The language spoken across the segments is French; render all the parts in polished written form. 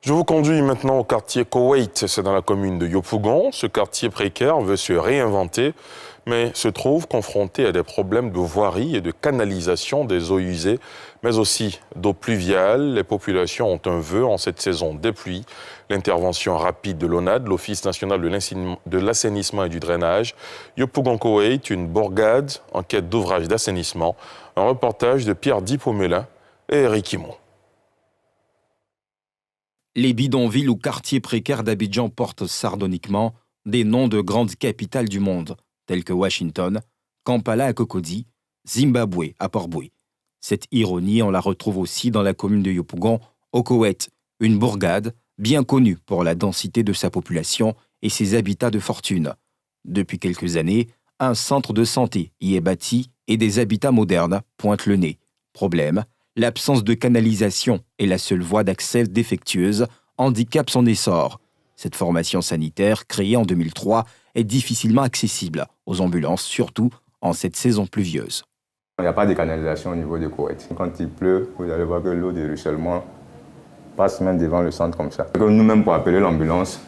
Je vous conduis maintenant au quartier Koweït, c'est dans la commune de Yopougon. Ce quartier précaire veut se réinventer, mais se trouve confronté à des problèmes de voirie et de canalisation des eaux usées, mais aussi d'eau pluviale. Les populations ont un vœu en cette saison des pluies. L'intervention rapide de l'ONAD, l'Office national de l'assainissement et du drainage. Yopougon Koweït, une bourgade en quête d'ouvrages d'assainissement. Un reportage de Pierre Dipomelin et Eric Imon. Les bidonvilles ou quartiers précaires d'Abidjan portent sardoniquement des noms de grandes capitales du monde, tels que Washington, Kampala à Cocody, Zimbabwe à Port-Boué. Cette ironie, on la retrouve aussi dans la commune de Yopougon, au Koweït, une bourgade bien connue pour la densité de sa population et ses habitats de fortune. Depuis quelques années, un centre de santé y est bâti et des habitats modernes pointent le nez. Problème, l'absence de canalisation et la seule voie d'accès défectueuse handicapent son essor. Cette formation sanitaire, créée en 2003, est difficilement accessible aux ambulances, surtout en cette saison pluvieuse. Il n'y a pas de canalisation au niveau du Koweït. Quand il pleut, vous allez voir que l'eau de ruissellement passe même devant le centre comme ça. Nous-mêmes, pour appeler l'ambulance,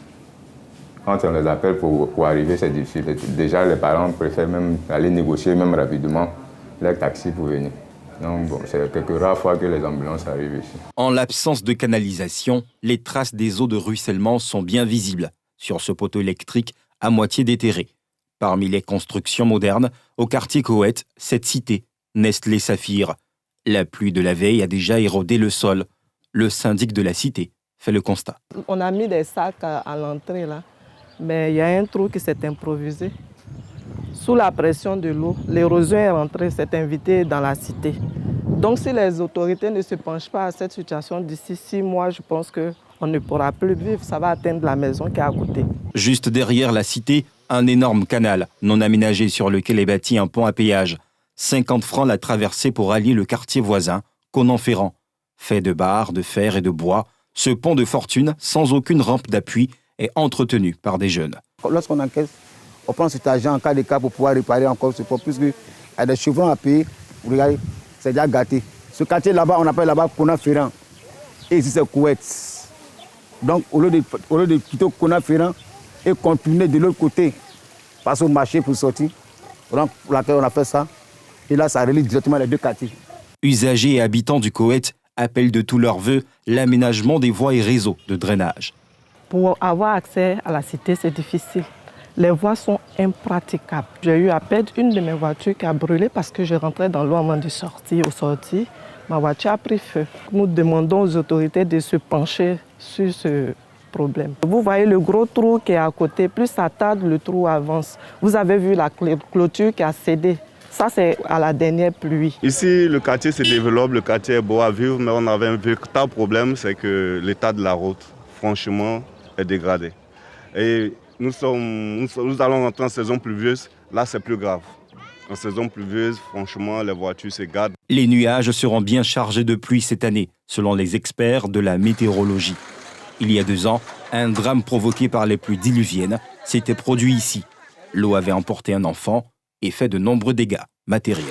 quand on les appelle pour arriver, c'est difficile. Déjà, les parents préfèrent même aller négocier même rapidement leur taxi pour venir. Donc bon, c'est quelques rares fois que les ambulances arrivent ici. En l'absence de canalisation, les traces des eaux de ruissellement sont bien visibles sur ce poteau électrique à moitié déterré. Parmi les constructions modernes, au quartier Koweït, cette cité, Nestlé Saphir. La pluie de la veille a déjà érodé le sol. Le syndic de la cité fait le constat. On a mis des sacs à l'entrée là, mais il y a un trou qui s'est improvisé. Sous la pression de l'eau, l'érosion est rentrée, s'est invitée dans la cité. Donc si les autorités ne se penchent pas à cette situation, d'ici 6 mois, je pense qu'on ne pourra plus vivre. Ça va atteindre la maison qui est à côté. Juste derrière la cité, un énorme canal non aménagé sur lequel est bâti un pont à péage. 50 francs la traversée pour allier le quartier voisin, Conan-Ferrand. Fait de barres, de fer et de bois, ce pont de fortune, sans aucune rampe d'appui, est entretenu par des jeunes. Lorsqu'on encaisse, on prend cet argent en cas de cas pour pouvoir réparer encore ce pont, puisqu'il y a des chevrons à payer. Vous regardez, c'est déjà gâté. Ce quartier là-bas, on appelle là-bas Conan-Ferrand. Et ici, c'est Koweït. Donc, au lieu de quitter Conan-Ferrand et continuer de l'autre côté, passer au marché pour sortir, pour laquelle on a fait ça. Et là, ça relie directement les deux quartiers. Usagers et habitants du Koweït appellent de tous leurs vœux l'aménagement des voies et réseaux de drainage. Pour avoir accès à la cité, c'est difficile. Les voies sont impraticables. J'ai eu à perdre une de mes voitures qui a brûlé parce que je rentrais dans l'eau avant de sortir. Au sortir, ma voiture a pris feu. Nous demandons aux autorités de se pencher sur ce problème. Vous voyez le gros trou qui est à côté, plus ça tarde, le trou avance. Vous avez vu la clôture qui a cédé. Ça, c'est à la dernière pluie. Ici, le quartier se développe, le quartier est beau à vivre, mais on avait un véritable problème, c'est que l'état de la route, franchement, est dégradé. Et nous allons rentrer en saison pluvieuse, là c'est plus grave. En saison pluvieuse, franchement, les voitures se gardent. Les nuages seront bien chargés de pluie cette année, selon les experts de la météorologie. Il y a 2 ans, un drame provoqué par les pluies diluviennes s'était produit ici. L'eau avait emporté un enfant et fait de nombreux dégâts matériels.